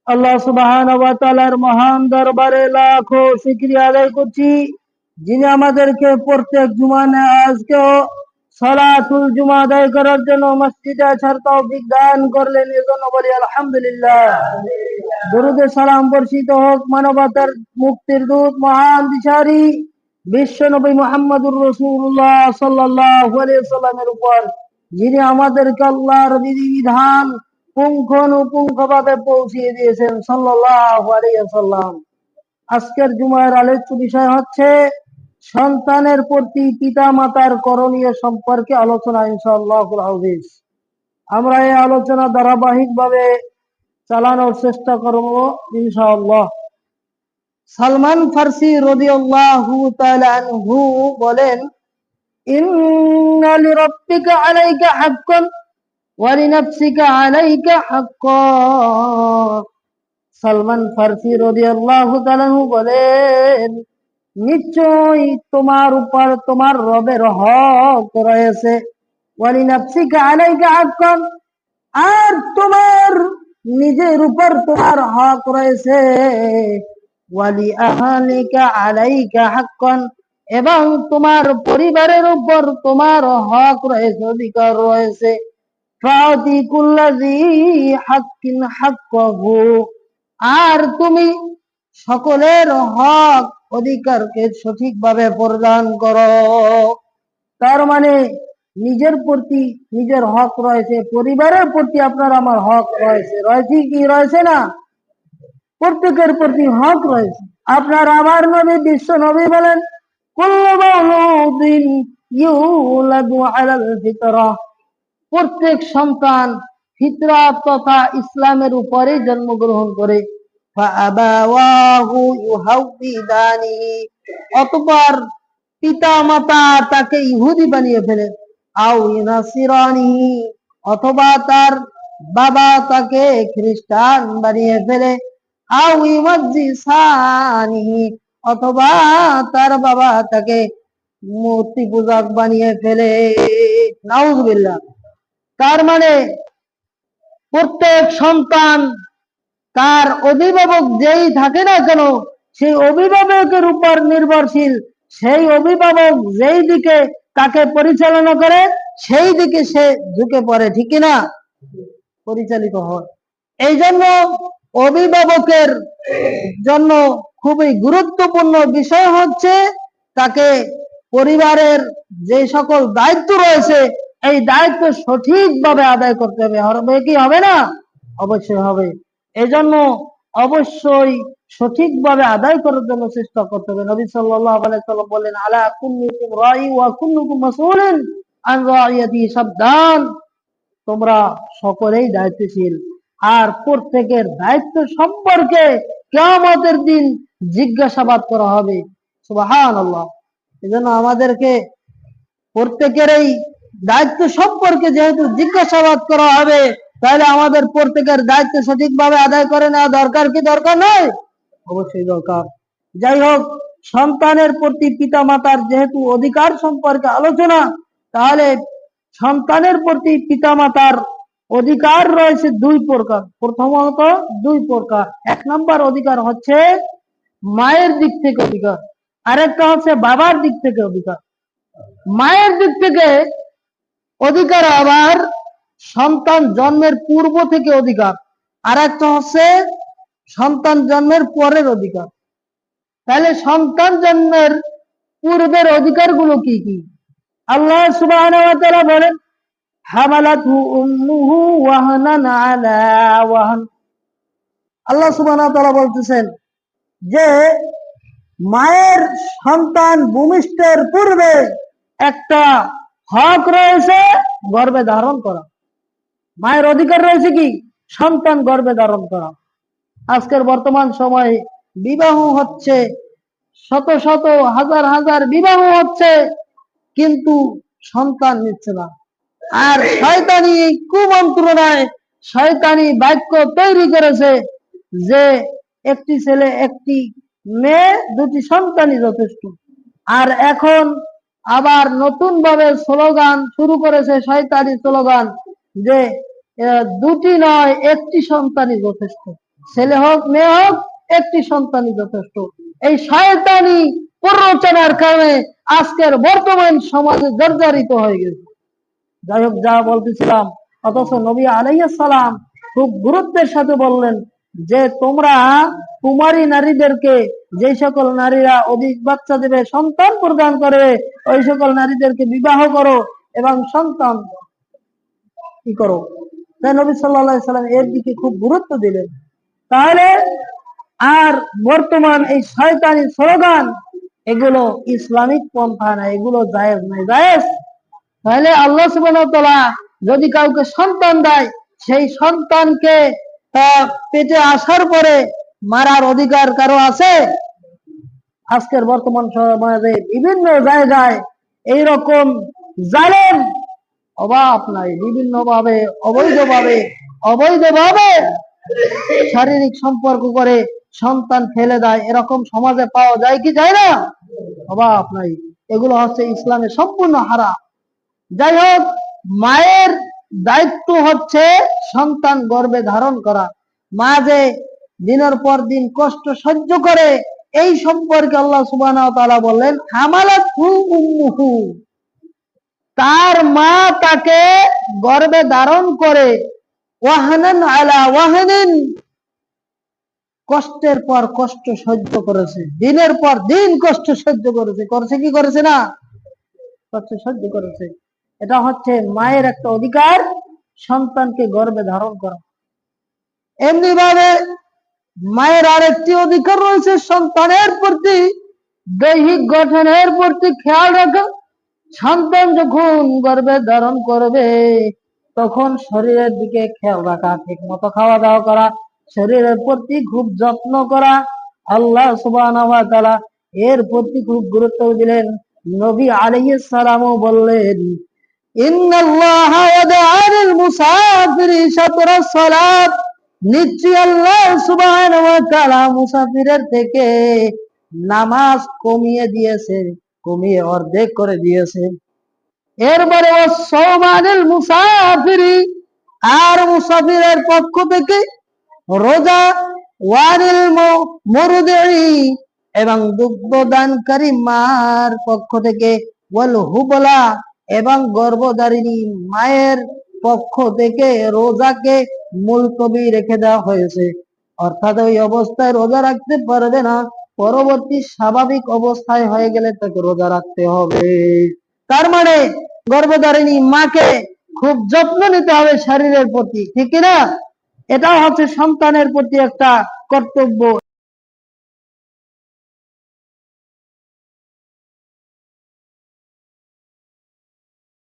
আল্লাহ সুবহানাহু ওয়া তাআলার মহান দরবারে লাখো শুকরিয়া আদায় করছি, যিনি আমাদেরকে প্রত্যেক জুমানে আজকেও সালাতুল জুমা আদায় করার জন্য মসজিদে আসার তৌফিক দান করলেন। এজন্য বলি আলহামদুলিল্লাহ। দরুদ সালাম বর্ষিত হোক মানবতার মুক্তির দূত মহান দিশারি বিশ্ব নবী মুহাম্মদুর রাসূলুল্লাহ সাল্লাল্লাহু আলাইহি ওয়াসাল্লামের উপর, যিনি আমাদেরকে আল্লাহর বিধিবিধান পুঙ্খানুপুঙ্খভাবে পৌঁছিয়ে দিয়েছেন সাল্লাল্লাহু আলাইহি ওয়াসাল্লাম। আজকের জুমার আলোচ্য বিষয় হচ্ছে সন্তানের প্রতি পিতা মাতার করণীয় সম্পর্কে আলোচনা ইনশাআল্লাহুল আযীজ। আমরা এই আলোচনা ধারাবাহিকভাবে চালানোর চেষ্টা করব ইনশাআল্লাহ। সালমান ফারসি রাদিয়াল্লাহু তাআলা আনহু বলেন, ইন্না লিরাব্বিকা আলাইকা হাক্কান ওয়া লিনাফসিকা আলাইকা হাক্কান। সালমান ফারসি রাদিয়াল্লাহু তাআলা বলেন, নিশ্চয়ই তোমার উপর তোমার রবের হক রয়েছে, ওয়া লিনাফসিকা আলাইকা হাক্কান, আর তোমার নিজের উপর তোমার হক রয়েছে, ওয়া লিআহলিকা আলাইকা হাক্কান, এবং তোমার পরিবারের উপর তোমার হক রয়েছে, অধিকার রয়েছে। ফাতি কুল্লাযী হাক্কিন হাক্কাহু, আর তুমি সকলের হক অধিকারকে সঠিকভাবে প্রদান করো। তার মানে নিজের প্রতি নিজের হক রয়েছে, পরিবারের প্রতি আপনার আমার হক রয়েছে। রয়েছে কি রয়েছে না? প্রত্যেকের প্রতি হক রয়েছে। আপনার আমার নবী বিশ্ব নবী বলেন, কুল্লু মাউলুদিন ইউলাদু আলাল ফিতরাহ, প্রত্যেক সন্তান ফিতরাত তথা ইসলামের উপরে জন্মগ্রহণ করে। ফাআবাওয়াহু ইউহাউদিদানিহি, অতঃপর পিতা মাতা তাকে ইহুদি বানিয়ে ফেলে। আও ইউনাসিরানিহি, অথবা তার বাবা তাকে খ্রিস্টান বানিয়ে ফেলে। আও ইমাজ্জিসানিহি, অথবা তার বাবা তাকে মূর্তি পূজক বানিয়ে ফেলে। নাউযুবিল্লাহ। তার মানে প্রত্যেক সন্তান তার অভিভাবক যেই থাকে না কেন, সেই অভিভাবকের উপর নির্ভরশীল। সেই অভিভাবক যেই দিকে তাকে পরিচালনা করে সেই দিকে সে ঝুঁকে পড়ে, ঠিক কিনা? পরিচালিত হয়। এই জন্য অভিভাবকের জন্য খুবই গুরুত্বপূর্ণ বিষয় হচ্ছে তাকে পরিবারের যে সকল দায়িত্ব রয়েছে এই দায়িত্ব সঠিকভাবে আদায় করতে হবে। হবে কি হবে না? অবশ্যই হবে। এজন্য অবশ্যই সঠিকভাবে আদায় করার জন্য চেষ্টা করতে হবে। নবী সাল্লাল্লাহু আলাইহি ওয়াসাল্লাম বলেন, আলা কুল্লুকুম রাই ওয়া কুল্লুকুম মাসউলুন আন রাইয়াতিহি, সাবধান, তোমরা সকলেই দায়িত্বশীল, আর প্রত্যেকের দায়িত্ব সম্পর্কে কিয়ামতের দিন জিজ্ঞাসাবাদ করা হবে। সুবহানাল্লাহ। এজন্য আমাদেরকে প্রত্যেকের এই দায়িত্ব সম্পর্কে যেহেতু জিজ্ঞাসাবাদ করা হবে, তাহলে আমাদের প্রত্যেকের দায়িত্ব সঠিকভাবে আদায় করে নেওয়া দরকার কি দরকার নয়? অবশ্যই দরকার। যাই হোক, সন্তানের প্রতি পিতা মাতার যেহেতু অধিকার সম্পর্কে আলোচনা, তাহলে সন্তানের প্রতি পিতা মাতার অধিকার রয়েছে দুই প্রকার। প্রথমত দুই প্রকার। এক নম্বর অধিকার হচ্ছে মায়ের দিক থেকে অধিকার, আরেকটা হচ্ছে বাবার দিক থেকে অধিকার। মায়ের দিক থেকে অধিকার আবার সন্তান জন্মের পূর্ব থেকে অধিকার, আর একটা হচ্ছে সন্তান জন্মের পরের অধিকার। তাহলে সন্তান জন্মের পূর্বের অধিকার গুলো কি কি? আল্লাহ সুবহানাহু ওয়া তাআলা বলেন, হামালাতহু উম্মুহু ওয়াহনান আলা ওয়াহন। আল্লাহ সুবহানাহু ওয়া তাআলা বলতেছেন যে মায়ের সন্তান ভূমিষ্ঠের পূর্বে একটা হক রয়েছে গর্ভে ধারণ করা। মায়ের অধিকার রয়েছে কি? সন্তান গর্ভে ধারণ করা। আজকের বর্তমান সময়ে বিবাহ হচ্ছে, শত শত হাজার হাজার বিবাহ হচ্ছে, কিন্তু সন্তান নিচ্ছে না। আর শয়তানি কুমন্ত্রণায় শয়তানি বাক্য তৈরি করেছে যে একটি ছেলে একটি মেয়ে দুটি সন্তানই যথেষ্ট। আর এখন আবার নতুন ভাবে স্লোগান শুরু করেছে, শয়তানি স্লোগান, যে দুটি নয় একটি সন্তানই যথেষ্ট। ছেলে হোক মেয়ে হোক, একটি সন্তানই যথেষ্ট। এই শয়তানি প্ররোচনার কারণে আজকের বর্তমান সমাজে জর্জরিত হয়ে গেছে। যাই হোক, যা বলতেছিলাম, অথচ নবী আলাইহিস সালাম খুব গুরুত্বের সাথে বললেন যে তোমরা কুমারী নারীদেরকে, যে সকল নারীরা অধিক বাচ্চা দেবে, সন্তান প্রদান করবে, ওই সকল নারীদেরকে বিবাহ করো এবং সন্তান কি করো। তাই নবী সাল্লাল্লাহু আলাইহি সাল্লাম এর দিকে খুব গুরুত্ব দিলেন। তাহলে আর বর্তমান এই শয়তানি স্লোগান, এগুলো ইসলামিক পন্থা না, এগুলো জায়েজ নাই। জায়েজ তাহলে আল্লাহ সুবহানাহু ওয়া তাআলা যদি কাউকে সন্তান দেয়, সেই সন্তানকে পেটে আসার পরে মারার অধিকার কারো আছে? আজকের বর্তমান সমাজে বিভিন্ন জায়গায় এইরকম জালেম অভাব নাই, বিভিন্ন ভাবে অবৈধভাবে শারীরিক সম্পর্ক করে সন্তান ফেলে দেয়, এরকম সমাজে পাওয়া যায় কি যায় না? অভাব নাই। এগুলো হচ্ছে ইসলামে সম্পূর্ণ হারাম। যাই হোক, মায়ের দায়িত্ব হচ্ছে সন্তান গর্ভে ধারণ করা। মা যে দিনের পর দিন কষ্ট সহ্য করে, এই সম্পর্কে আল্লাহ সুবহানাহু ওয়া তাআলা বললেন, হামালাতহু উম্মুহু, তার মা তাকে গর্ভে ধারণ করে, ওয়াহনান আলা ওয়াহনিন, কষ্টের পর কষ্ট সহ্য করেছে, দিনের পর দিন কষ্ট সহ্য করেছে। করেছে কি করেছে না? কষ্ট সহ্য করেছে। এটা হচ্ছে মায়ের একটা অধিকার, সন্তানকে গর্ভে ধারণ করা। এমনি ভাবে মায়ের আরেকটি অধিকার রয়েছে সন্তানের প্রতি, দৈহিক গঠনের প্রতি খেয়াল রাখা। সন্তান যখন গর্ভে ধারণ করবে, তখন শরীরের দিকে খেয়াল রাখা, ঠিক মতো খাওয়া দাওয়া করা, শরীরের প্রতি খুব যত্ন করা। আল্লাহ সুবহানাহু ওয়া তাআলা এর প্রতি খুব গুরুত্ব দিলেন। নবী আলাইহিস সালামও বললেন, ইন্নাল্লাহা ওয়াদা'a লিল মুসাফিরি শাতরাস সালাত, নিশ্চয়ই আল্লাহ সুবহানাহু ওয়া তাআলা মুসাফিরের থেকে নামাজ কমিয়ে দিয়েছে, কমিয়ে অর্ধেক করে দিয়েছে। এরপরে ওয়াসসাওমানিল মুসাফিরি, আর মুসাফিরের পক্ষ থেকে রোজা, ওয়ানিল মুরদি'i, এবং দুগ্ধদানকারী মার পক্ষ থেকে, ওয়াল হুবলা, এবং গর্ভধারিণী মায়ের পক্ষ থেকে রোজাকে মুলতবি রেখে দেওয়া হয়েছে। অর্থাৎ ওই অবস্থায় রোজা রাখতে পারবে না, পরবর্তী স্বাভাবিক অবস্থায় হয়ে গেলে তাকে রোজা রাখতে হবে। তার মানে গর্ভধারিণী মাকে খুব যত্ন নিতে হবে শরীরের প্রতি, ঠিক কিনা? এটা হচ্ছে সন্তানের প্রতি একটা কর্তব্য।